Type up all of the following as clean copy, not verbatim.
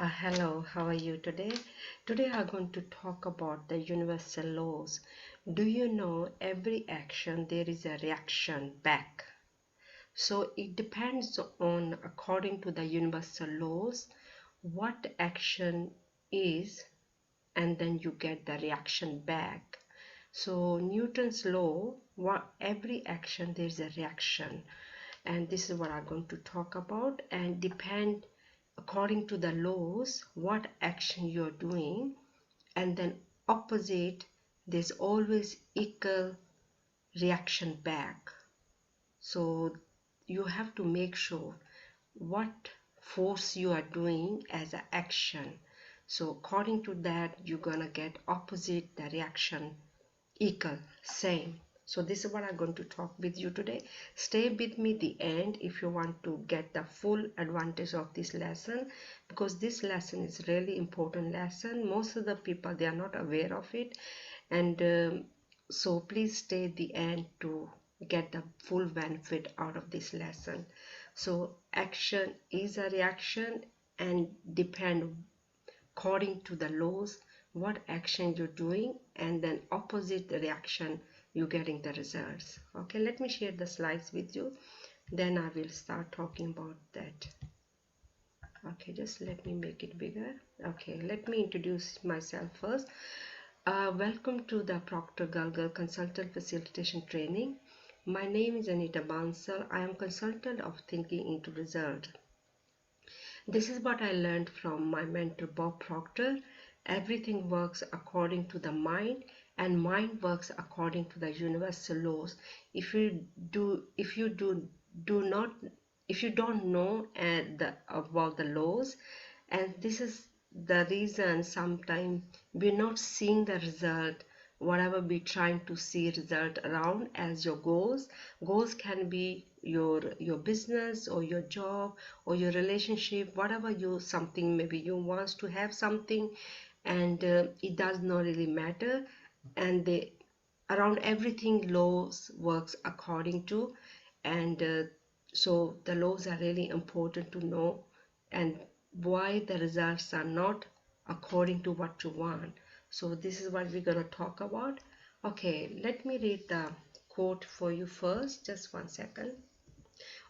Hello, how are you today? Today I'm going to talk about the universal laws. Do you know every action there is a reaction back? So it depends on, according to the universal laws, what action is, and then you get the reaction back. So Newton's law, every action there is a reaction, and this is what I'm going to talk about. And depend according to the laws what action you're doing, and then opposite, there's always equal reaction back. So you have to make sure what force you are doing as an action. So according to that, you're gonna get opposite the reaction equal, same. So this is what I'm going to talk with you today. Stay with me the end if you want to get the full advantage of this lesson, because this lesson is really important lesson. Most of the people, they are not aware of it, and so please stay the end to get the full benefit out of this lesson. So action is a reaction, and depend according to the laws what action you're doing, and then opposite the reaction you're getting the results. Okay, let me share the slides with you, then I will start talking about that. Okay, just let me make it bigger. Okay, let me introduce myself first. Welcome to the Proctor Gallagher Consultant Facilitation Training. My name is Anita Bansal. I am consultant of Thinking into Result. This is what I learned from my mentor Bob Proctor. Everything works according to the mind, and mind works according to the universal laws. If you don't know about the laws, and this is the reason sometimes we're not seeing the result whatever we trying to see result around as your goals can be your business or your job or your relationship, whatever you something, maybe you wants to have something, and it does not really matter, and they around everything laws works according to, and so the laws are really important to know, and why the results are not according to what you want. So this is what we're going to talk about. Okay, let me read the quote for you first, just 1 second.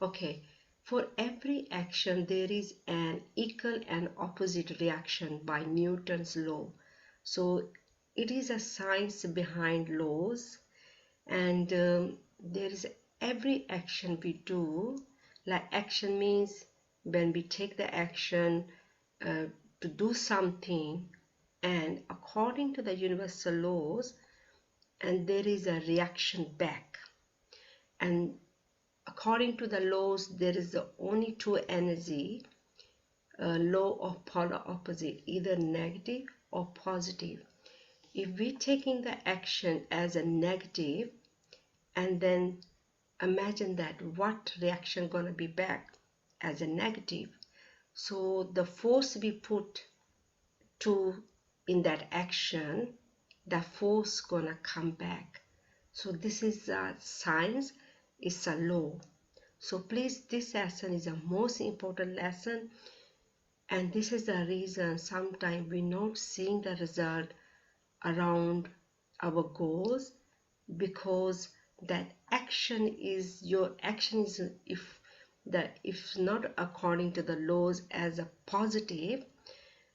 Okay, for every action there is an equal and opposite reaction by Newton's law. So it is a science behind laws, and there is every action we do, like action means when we take the action to do something, and according to the universal laws, and there is a reaction back, and according to the laws there is the only two energy, law of polar opposite, either negative or positive. If we're taking the action as a negative, and then imagine that what reaction gonna be back as a negative, so the force we put to in that action, the force gonna come back. So this is a science, it's a law. So please, this lesson is the most important lesson, and this is the reason sometimes we're not seeing the result around our goals, because that action is your action is, if not according to the laws as a positive,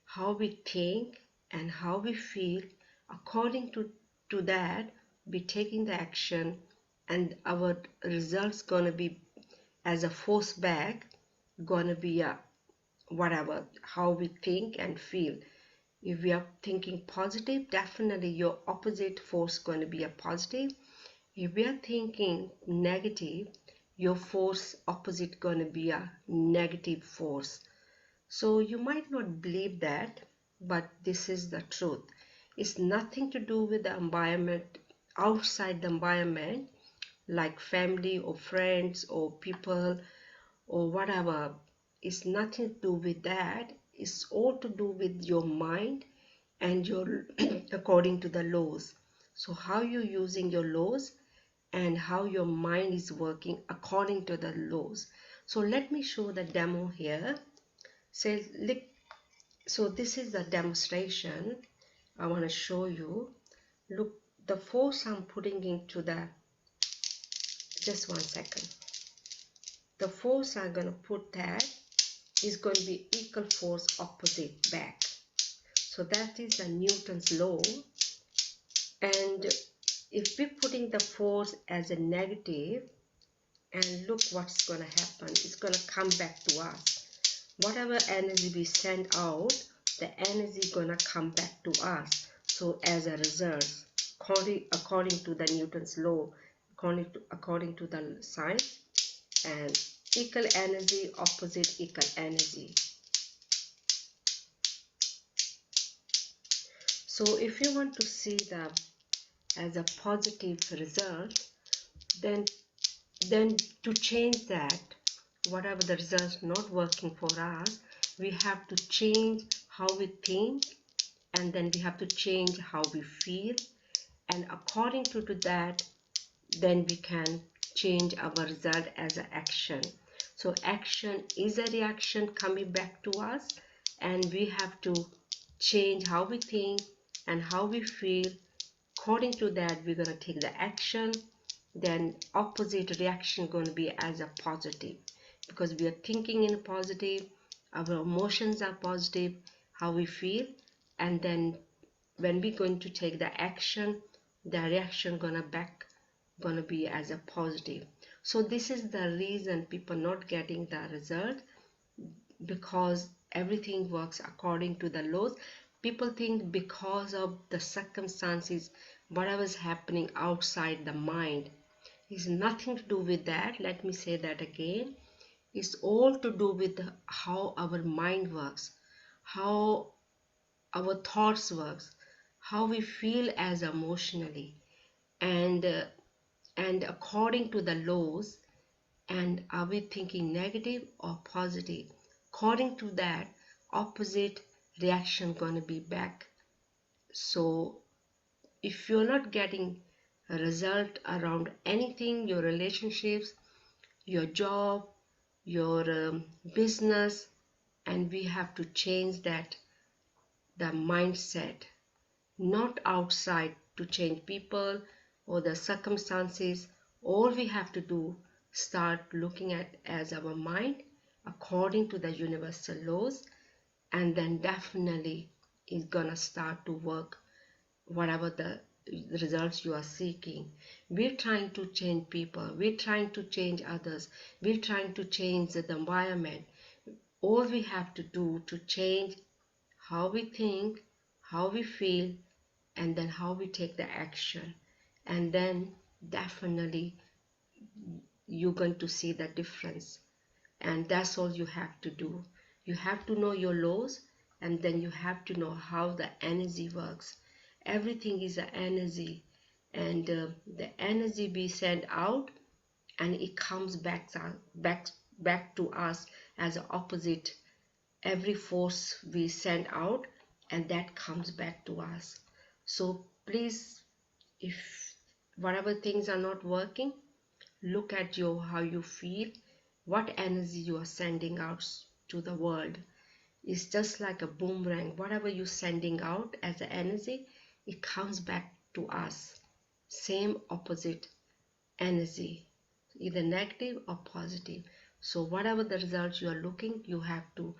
how we think and how we feel, according to that we taking the action, and our results gonna be as a force back, gonna be a whatever how we think and feel. If we are thinking positive, definitely your opposite force going to be a positive. If we are thinking negative, your force opposite going to be a negative force. So you might not believe that, but this is the truth. It's nothing to do with the environment, outside the environment, like family or friends or people or whatever. It's nothing to do with that. It's all to do with your mind and your according to the laws. So how you're using your laws and how your mind is working according to the laws. So let me show the demo here. Say, So this is the demonstration I want to show you. Look, the force I'm putting into the, just 1 second. The force I'm going to put that is going to be equal force opposite back. So that is the Newton's law. And if we're putting the force as a negative, and look what's going to happen, it's going to come back to us. Whatever energy we send out, the energy is going to come back to us. So as a result, according to the Newton's law, according to the science, and equal energy, opposite equal energy. So if you want to see the as a positive result, then to change that, whatever the results not working for us, we have to change how we think, and then we have to change how we feel, and according to that, then we can change our result as an action. So action is a reaction coming back to us, and we have to change how we think and how we feel. According to that, we're going to take the action, then opposite reaction going to be as a positive, because we are thinking in a positive, our emotions are positive, how we feel, and then when we're going to take the action, the reaction gonna be as a positive. So this is the reason people not getting the result, because everything works according to the laws. People think because of the circumstances, whatever is happening outside the mind, is nothing to do with that. Let me say that again. It's all to do with how our mind works, how our thoughts works, how we feel as emotionally, and according to the laws. And are we thinking negative or positive? According to that, opposite reaction gonna be back. So if you're not getting a result around anything, your relationships, your job, your business, and we have to change that, the mindset, not outside to change people or the circumstances. All we have to do, start looking at as our mind according to the universal laws, and then definitely it's gonna start to work, whatever the results you are seeking. We're trying to change people, we're trying to change others, we're trying to change the environment. All we have to do to change how we think, how we feel, and then how we take the action, and then definitely you're going to see the difference. And that's all you have to do. You have to know your laws, and then you have to know how the energy works. Everything is an energy, and the energy we send out, and it comes back to us as an opposite. Every force we send out, and that comes back to us. So please, if whatever things are not working, look at your how you feel, what energy you are sending out to the world. It's just like a boomerang. Whatever you're sending out as an energy, it comes back to us. Same opposite energy, either negative or positive. So whatever the results you are looking, you have to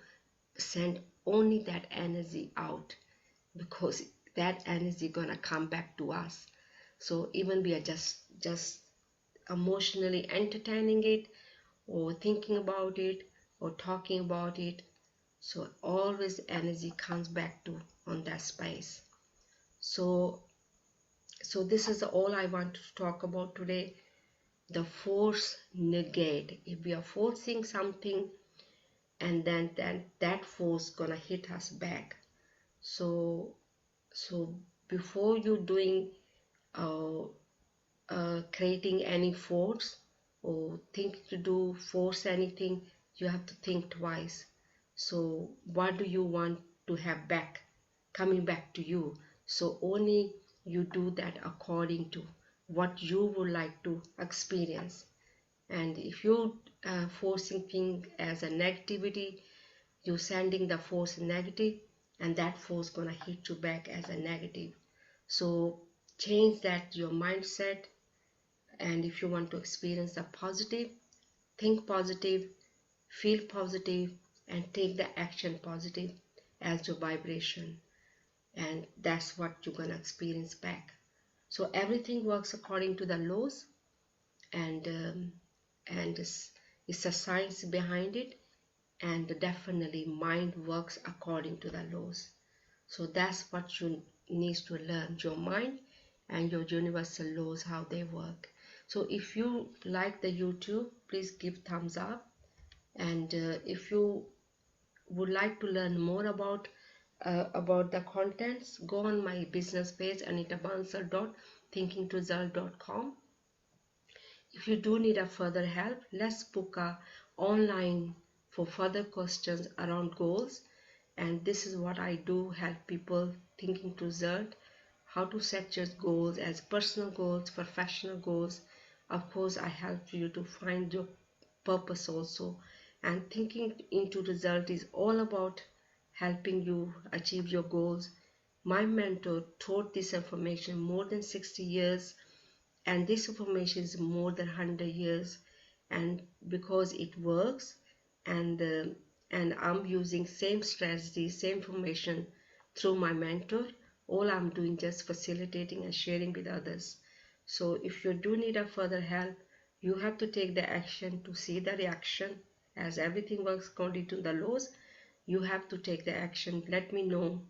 send only that energy out, because that energy gonna come back to us. So even we are just emotionally entertaining it, or thinking about it, or talking about it, so always energy comes back to on that space. So this is all I want to talk about today. The force negate. If we are forcing something, and then that force gonna hit us back. So before you doing uh, creating any force, or think to do force anything, you have to think twice. So what do you want to have back, coming back to you? So only you do that according to what you would like to experience. And if you forcing thing as a negativity, you sending the force negative, and that force gonna hit you back as a negative. So change that your mindset, and if you want to experience the positive, think positive, feel positive, and take the action positive as your vibration, and that's what you're gonna experience back. So everything works according to the laws, and it's a science behind it, and definitely mind works according to the laws. So that's what you need to learn, your mind and your universal laws, how they work. So if you like the YouTube, please give thumbs up, and if you would like to learn more about the contents, go on my business page anitabansal.thinkingtoresult.com. If you do need a further help, let's book a online for further questions around goals. And this is what I do, help people thinking to result, how to set your goals as personal goals, professional goals. Of course, I help you to find your purpose also. And thinking into result is all about helping you achieve your goals. My mentor taught this information more than 60 years, and this information is more than 100 years, and because it works, and I'm using same strategy, same information through my mentor. All I'm doing just facilitating and sharing with others. So if you do need a further help, you have to take the action to see the reaction, as everything works according to the laws. You have to take the action, let me know,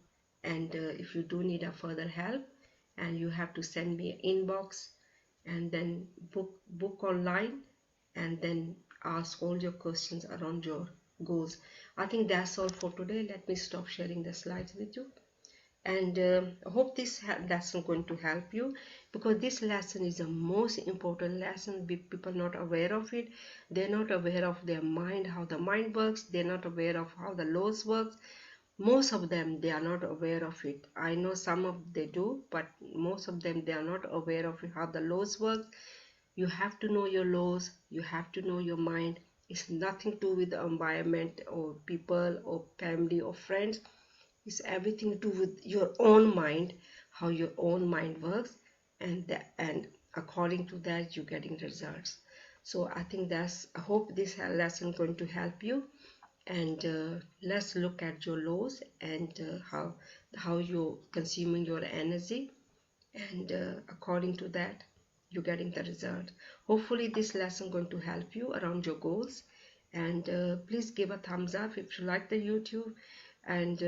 and if you do need a further help, and you have to send me an inbox, and then book online, and then ask all your questions around your goals. I think that's all for today. Let me stop sharing the slides with you, and I hope this lesson going to help you, because this lesson is the most important lesson. People not aware of it. They're not aware of their mind, how the mind works. They're not aware of how the laws works. Most of them, they are not aware of it. I know some of they do, but most of them, they are not aware of how the laws work. You have to know your laws, you have to know your mind. It's nothing to do with the environment or people or family or friends. It's everything to do with your own mind, how your own mind works, and according to that you're getting results. So I think that's, I hope this lesson going to help you, and let's look at your laws, and how you're consuming your energy, and according to that you're getting the result. Hopefully this lesson going to help you around your goals, and please give a thumbs up if you like the YouTube, and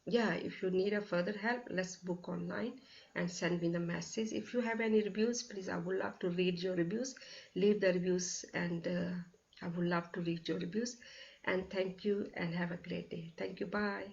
yeah, if you need a further help, let's book online and send me the message. If you have any reviews, please, I would love to read your reviews. Leave the reviews, and I would love to read your reviews. And thank you, and have a great day. Thank you. Bye.